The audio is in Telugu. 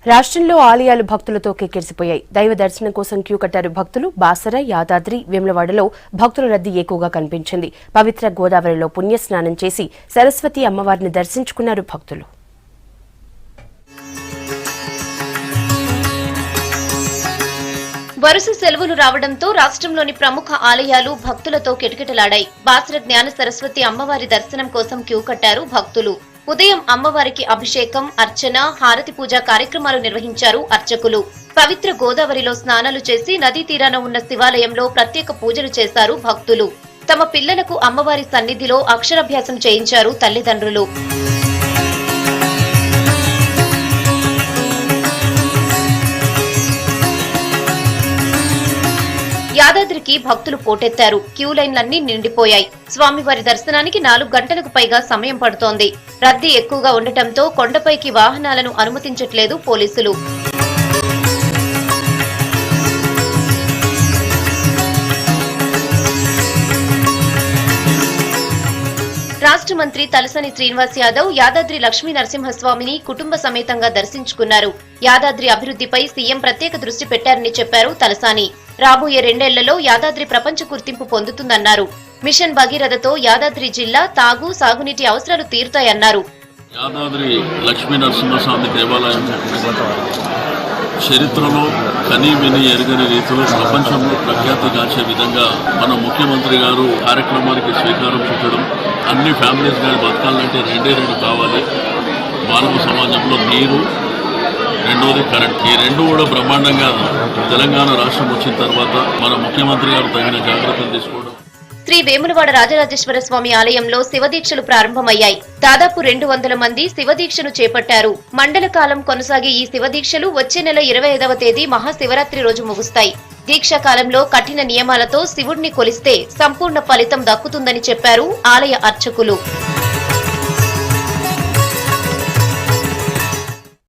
రాష్ట్రంలో ఆలయాలు భక్తులతో కిక్కిరిసిపోయాయి. దైవ దర్శనం కోసం క్యూ కట్టారు భక్తులు. బాసర, యాదాద్రి, వేములవాడలో భక్తుల రద్దీ ఎక్కువగా కనిపించింది. పవిత్ర గోదావరిలో పుణ్యస్నానం చేసి సరస్వతి అమ్మవారిని దర్శించుకున్నారు భక్తులు. వరుస సెలవులు రావడంతో రాష్ట్రంలోని ప్రముఖ ఆలయాలు భక్తులతో కిటకిటలాడాయి. బాసర జ్ఞాన సరస్వతి అమ్మవారి దర్శనం కోసం క్యూ కట్టారు భక్తులు. ఉదయం అమ్మవారికి అభిషేకం, అర్చన, హారతి పూజ కార్యక్రమాలు నిర్వహించారు అర్చకులు. పవిత్ర గోదావరిలో స్నానాలు చేసి నదీ తీరాన ఉన్న శివాలయంలో ప్రత్యేక పూజలు చేశారు భక్తులు. తమ పిల్లలకు అమ్మవారి సన్నిధిలో అక్షరాభ్యాసం చేయించారు తల్లిదండ్రులు. యాదాద్రికి భక్తులు పోటెత్తారు. క్యూ లైన్లన్నీ నిండిపోయాయి. స్వామివారి దర్శనానికి 4 గంటలకు పైగా సమయం పడుతోంది. రద్దీ ఎక్కువగా ఉండటంతో కొండపైకి వాహనాలను అనుమతించట్లేదు పోలీసులు. రాష్ట్ర మంత్రి తలసాని శ్రీనివాస్ యాదవ్ యాదాద్రి లక్ష్మీ నరసింహస్వామిని కుటుంబ సమేతంగా దర్శించుకున్నారు. యాదాద్రి అభివృద్ధిపై సీఎం ప్రత్యేక దృష్టి పెట్టారని చెప్పారు తలసాని. రాబోయే 2 ఏళ్లలో యాదాద్రి ప్రపంచ గుర్తింపు పొందుతుందన్నారు. మిషన్ భగీరథతో యాదాద్రి జిల్లా తాగు, సాగునీటి అవసరాలు తీరుతాయన్నారు. యాదాద్రి లక్ష్మీ నరసింహస్వామి దేవాలయం చరిత్రలో కనీ విని ఎరుగని రీతిలో ప్రపంచంలో ప్రఖ్యాతిగాంచే విధంగా మన ముఖ్యమంత్రి గారు కార్యక్రమానికి శ్రీకారం చుట్టడం, అన్ని ఫ్యామిలీస్ గారి బతకాలంటే 2 కావాలి. మానవ సమాజంలో నీరు, రెండోది కరెంట్. ఈ 2 కూడా బ్రహ్మాండంగా తెలంగాణ రాష్ట్రం వచ్చిన తర్వాత మన ముఖ్యమంత్రి గారు తగిన జాగ్రత్తలు తీసుకోవడం. శ్రీ వేములవాడ రాజరాజేశ్వర స్వామి ఆలయంలో శివదీక్షలు ప్రారంభమయ్యాయి. దాదాపు 200 మంది శివదీక్షను చేపట్టారు. మండల కాలం కొనసాగే ఈ శివదీక్షలు వచ్చే నెల 25వ తేదీ మహాశివరాత్రి రోజు ముగుస్తాయి. దీక్షా కాలంలో కఠిన నియమాలతో శివుడిని కొలిస్తే సంపూర్ణ ఫలితం దక్కుతుందని చెప్పారు ఆలయ అర్చకులు.